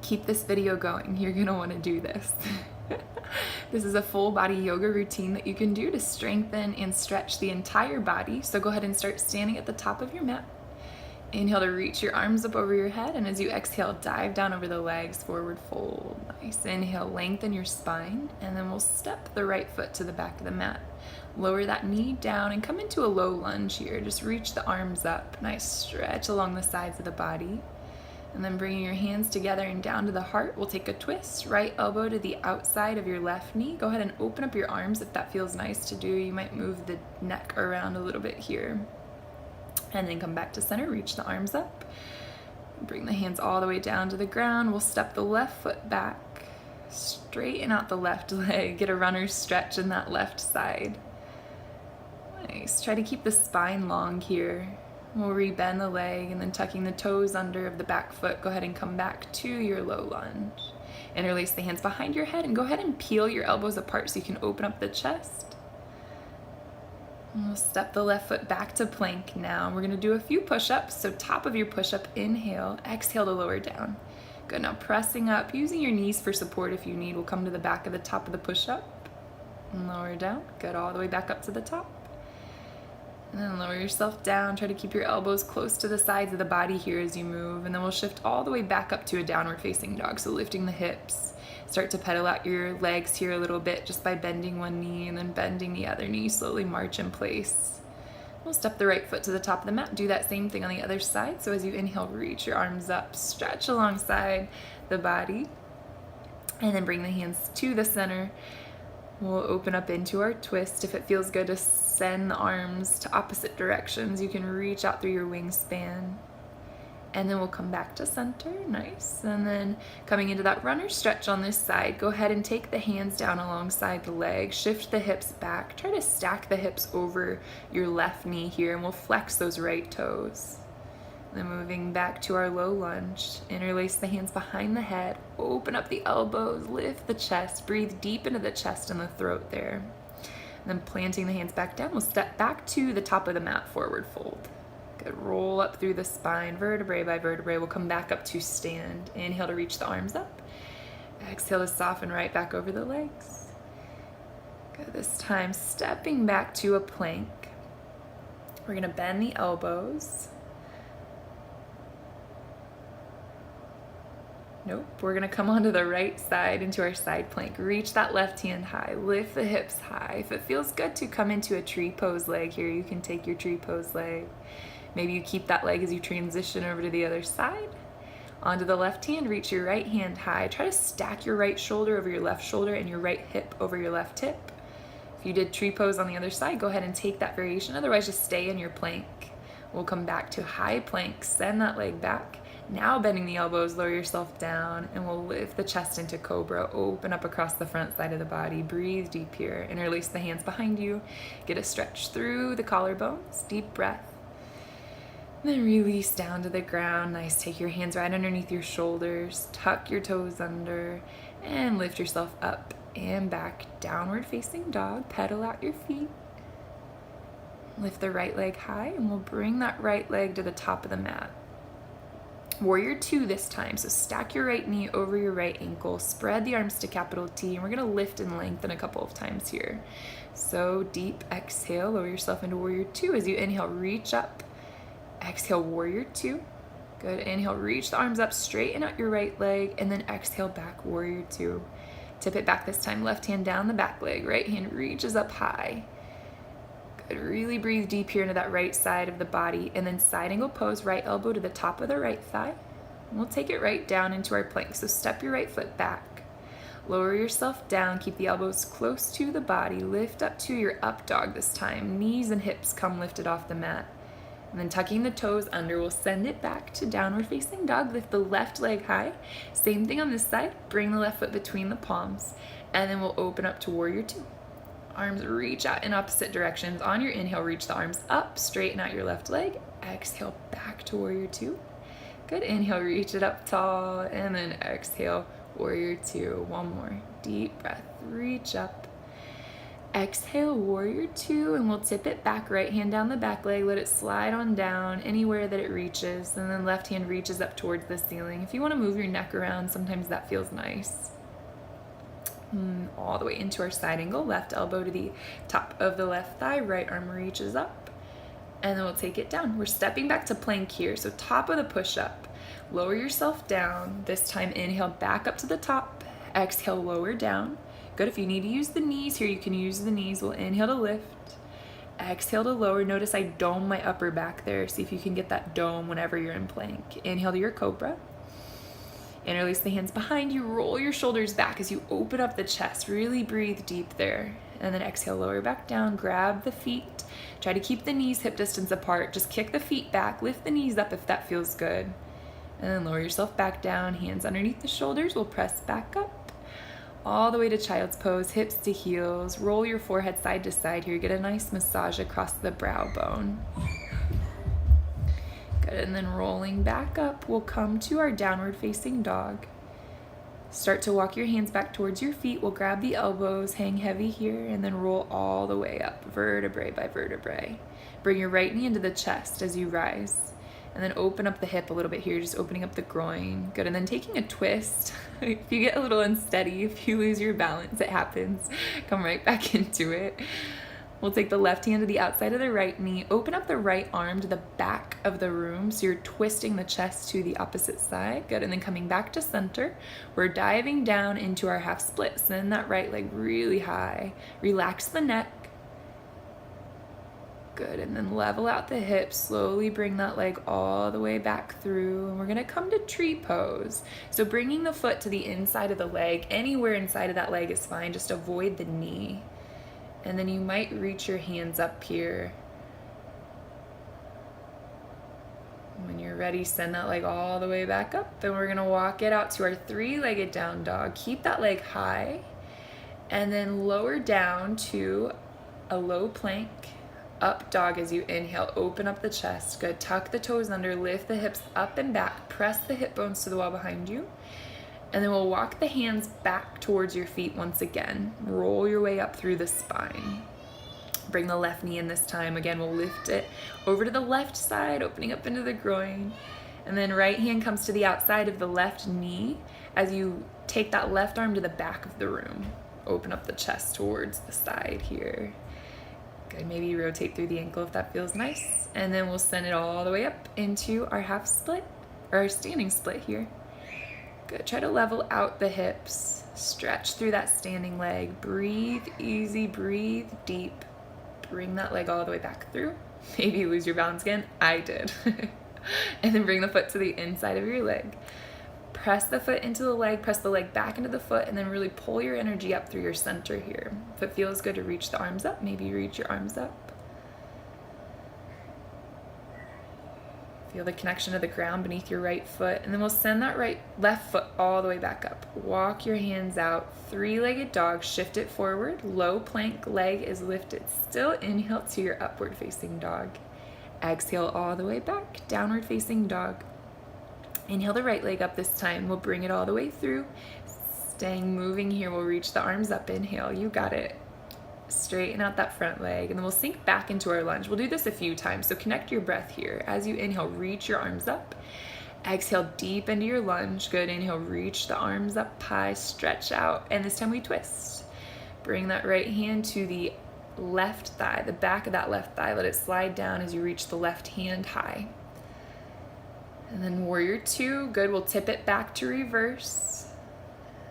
keep this video going. You're gonna wanna do this. This is a full body yoga routine that you can do to strengthen and stretch the entire body. So go ahead and start standing at the top of your mat. Inhale to reach your arms up over your head, and as you exhale, dive down over the legs, forward fold. Nice. Inhale, lengthen your spine, and then we'll step the right foot to the back of the mat. Lower that knee down and come into a low lunge here. Just reach the arms up. Nice stretch along the sides of the body. And then bringing your hands together and down to the heart, we'll take a twist. Right elbow to the outside of your left knee. Go ahead and open up your arms if that feels nice to do. You might move the neck around a little bit here. And then come back to center, reach the arms up. Bring the hands all the way down to the ground. We'll step the left foot back. Straighten out the left leg. Get a runner's stretch in that left side. Nice. Try to keep the spine long here. We'll rebend the leg and then tucking the toes under of the back foot, go ahead and come back to your low lunge. Interlace the hands behind your head and go ahead and peel your elbows apart so you can open up the chest. And we'll step the left foot back to plank now. We're gonna do a few push-ups. So top of your push-up, inhale, exhale to lower down. Good, now pressing up, using your knees for support if you need. We'll come to the back of the top of the push-up and lower down. Good, all the way back up to the top. And then lower yourself down. Try to keep your elbows close to the sides of the body here as you move. And then we'll shift all the way back up to a downward facing dog. So lifting the hips. Start to pedal out your legs here a little bit just by bending one knee and then bending the other knee. Slowly march in place. We'll step the right foot to the top of the mat. Do that same thing on the other side. So as you inhale, reach your arms up. Stretch alongside the body. And then bring the hands to the center. We'll open up into our twist. If it feels good to send the arms to opposite directions, you can reach out through your wingspan. And then we'll come back to center. Nice. And then coming into that runner stretch on this side, go ahead and take the hands down alongside the leg. Shift the hips back. Try to stack the hips over your left knee here, and we'll flex those right toes. Then moving back to our low lunge, interlace the hands behind the head, open up the elbows, lift the chest, breathe deep into the chest and the throat there. And then planting the hands back down, we'll step back to the top of the mat, forward fold. Good, roll up through the spine, vertebrae by vertebrae. We'll come back up to stand. Inhale to reach the arms up. Exhale to soften right back over the legs. Good, this time stepping back to a plank. We're gonna bend the elbows. Nope, we're gonna come onto the right side into our side plank. Reach that left hand high, lift the hips high. If it feels good to come into a tree pose leg here, you can take your tree pose leg. Maybe you keep that leg as you transition over to the other side. Onto the left hand, reach your right hand high. Try to stack your right shoulder over your left shoulder and your right hip over your left hip. If you did tree pose on the other side, go ahead and take that variation. Otherwise, just stay in your plank. We'll come back to high plank, send that leg back. Now bending the elbows, lower yourself down, and we'll lift the chest into cobra. Open up across the front side of the body. Breathe deep here. Interlace the hands behind you. Get a stretch through the collarbones. Deep breath. Then release down to the ground. Nice. Take your hands right underneath your shoulders. Tuck your toes under and lift yourself up and back. Downward facing dog. Pedal out your feet. Lift the right leg high, and we'll bring that right leg to the top of the mat. Warrior two this time. So stack your right knee over your right ankle. Spread the arms to capital T. And we're going to lift and lengthen a couple of times here. So deep exhale. Lower yourself into warrior two. As you inhale, reach up. Exhale, warrior two. Good. Inhale, reach the arms up. Straighten out your right leg. And then exhale back, warrior two. Tip it back this time. Left hand down the back leg. Right hand reaches up high. Good. Really breathe deep here into that right side of the body. And then side angle pose, right elbow to the top of the right thigh. And we'll take it right down into our plank. So step your right foot back. Lower yourself down. Keep the elbows close to the body. Lift up to your up dog this time. Knees and hips come lifted off the mat. And then tucking the toes under, we'll send it back to downward facing dog. Lift the left leg high. Same thing on this side. Bring the left foot between the palms. And then we'll open up to warrior two. Arms reach out in opposite directions. On your inhale, reach the arms up, straighten out your left leg. Exhale back to warrior two. Good. Inhale, reach it up tall, and then exhale, warrior two. One more. Deep breath, reach up. Exhale, warrior two, and we'll tip it back, right hand down the back leg, let it slide on down anywhere that it reaches, and then left hand reaches up towards the ceiling. If you want to move your neck around, sometimes that feels nice. All the way into our side angle, left elbow to the top of the left thigh, right arm reaches up, and then we'll take it down. We're stepping back to plank here, so top of the push-up, lower yourself down. This time inhale back up to the top, exhale lower down. Good. If you need to use the knees here, you can use the knees. We'll inhale to lift, exhale to lower. Notice I dome my upper back there. See if you can get that dome whenever you're in plank. Inhale to your cobra. Interlace the hands behind you. Roll your shoulders back as you open up the chest. Really breathe deep there. And then exhale, lower back down. Grab the feet. Try to keep the knees hip distance apart. Just kick the feet back. Lift the knees up if that feels good. And then lower yourself back down. Hands underneath the shoulders. We'll press back up. All the way to child's pose, hips to heels. Roll your forehead side to side here. Get a nice massage across the brow bone. Good, and then rolling back up, we'll come to our downward facing dog. Start to walk your hands back towards your feet. We'll grab the elbows, hang heavy here, and then roll all the way up, vertebrae by vertebrae. Bring your right knee into the chest as you rise. And then open up the hip a little bit here, just opening up the groin. Good, and then taking a twist. If you get a little unsteady, if you lose your balance, it happens. Come right back into it. We'll take the left hand to the outside of the right knee. Open up the right arm to the back of the room, so you're twisting the chest to the opposite side. Good, and then coming back to center. We're diving down into our half split. Send that right leg really high. Relax the neck. Good, and then level out the hips, slowly bring that leg all the way back through, and we're gonna come to tree pose. So bringing the foot to the inside of the leg, anywhere inside of that leg is fine, just avoid the knee. And then you might reach your hands up here. When you're ready, send that leg all the way back up, and we're gonna walk it out to our three-legged down dog. Keep that leg high, and then lower down to a low plank. Up dog as you inhale, open up the chest. Good, tuck the toes under, lift the hips up and back, press the hip bones to the wall behind you. And then we'll walk the hands back towards your feet once again. Roll your way up through the spine. Bring the left knee in this time. Again, we'll lift it over to the left side, opening up into the groin. And then right hand comes to the outside of the left knee as you take that left arm to the back of the room. Open up the chest towards the side here. Good, maybe rotate through the ankle if that feels nice. And then we'll send it all the way up into our half split, or our standing split here. Good, try to level out the hips. Stretch through that standing leg. Breathe easy, breathe deep. Bring that leg all the way back through. Maybe you lose your balance again. I did. And then bring the foot to the inside of your leg. Press the foot into the leg, press the leg back into the foot, and then really pull your energy up through your center here. If it feels good to reach the arms up, maybe you reach your arms up. Feel the connection to the ground beneath your right foot, and then we'll send that left foot all the way back up. Walk your hands out, three-legged dog, shift it forward, low plank, leg is lifted. Still inhale to your upward facing dog. Exhale all the way back, downward facing dog. Inhale the right leg up this time. We'll bring it all the way through. Staying moving here, we'll reach the arms up. Inhale, you got it. Straighten out that front leg, and then we'll sink back into our lunge. We'll do this a few times, so connect your breath here. As you inhale, reach your arms up. Exhale deep into your lunge. Good, inhale, reach the arms up high, stretch out, and this time we twist. Bring that right hand to the left thigh, the back of that left thigh. Let it slide down as you reach the left hand high. And then warrior two, good, we'll tip it back to reverse.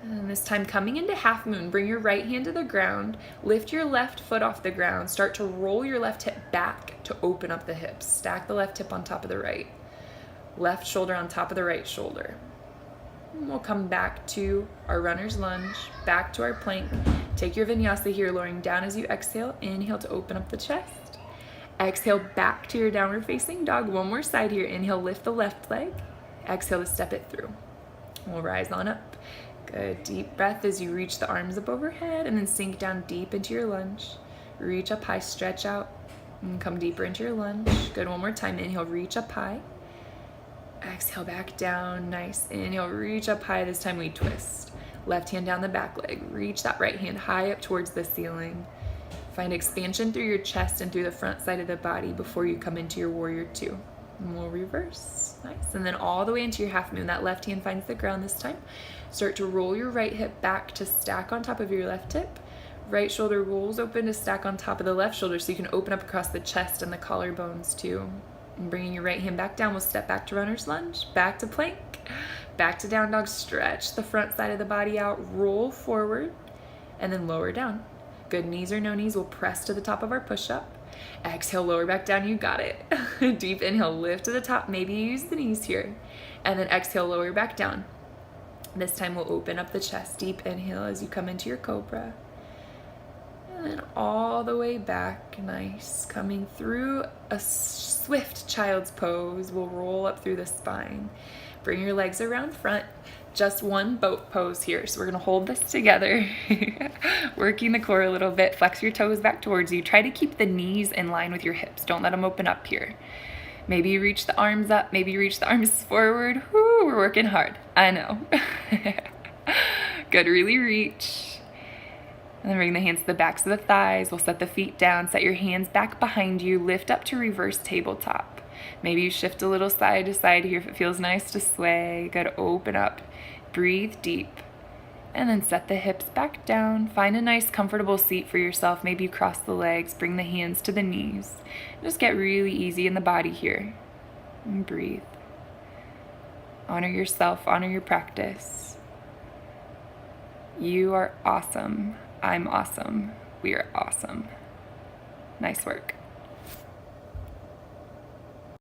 And this time coming into half moon, bring your right hand to the ground, lift your left foot off the ground, start to roll your left hip back to open up the hips. Stack the left hip on top of the right. Left shoulder on top of the right shoulder. And we'll come back to our runner's lunge, back to our plank. Take your vinyasa here, lowering down as you exhale. Inhale to open up the chest. Exhale back to your downward facing dog. One more side here. Inhale, lift the left leg. Exhale to step it through. We'll rise on up. Good, deep breath as you reach the arms up overhead, and then sink down deep into your lunge. Reach up high, stretch out, and come deeper into your lunge. Good, one more time. Inhale, reach up high. Exhale back down, nice. Inhale, reach up high. This time we twist. Left hand down the back leg. Reach that right hand high up towards the ceiling. Find expansion through your chest and through the front side of the body before you come into your warrior two. And we'll reverse. Nice. And then all the way into your half moon. That left hand finds the ground this time. Start to roll your right hip back to stack on top of your left hip. Right shoulder rolls open to stack on top of the left shoulder so you can open up across the chest and the collarbones too. And bringing your right hand back down, we'll step back to runner's lunge, back to plank, back to down dog. Stretch the front side of the body out, roll forward, and then lower down. Good, knees or no knees, we'll press to the top of our push-up. Exhale, lower back down, you got it. Deep inhale, lift to the top, maybe use the knees here. And then exhale, lower back down. This time we'll open up the chest, deep inhale as you come into your cobra. And then all the way back, nice. Coming through a swift child's pose, we'll roll up through the spine. Bring your legs around front. Just one boat pose here. So we're gonna hold this together, working the core a little bit. Flex your toes back towards you. Try to keep the knees in line with your hips. Don't let them open up here. Maybe you reach the arms up, maybe you reach the arms forward. Whoo, we're working hard, I know. Good, really reach. And then bring the hands to the backs of the thighs. We'll set the feet down, set your hands back behind you, lift up to reverse tabletop. Maybe you shift a little side to side here if it feels nice to sway. Good, open up, breathe deep. And then set the hips back down. Find a nice comfortable seat for yourself. Maybe you cross the legs, bring the hands to the knees. Just get really easy in the body here. And breathe. Honor yourself, honor your practice. You are awesome. I'm awesome. We are awesome. Nice work.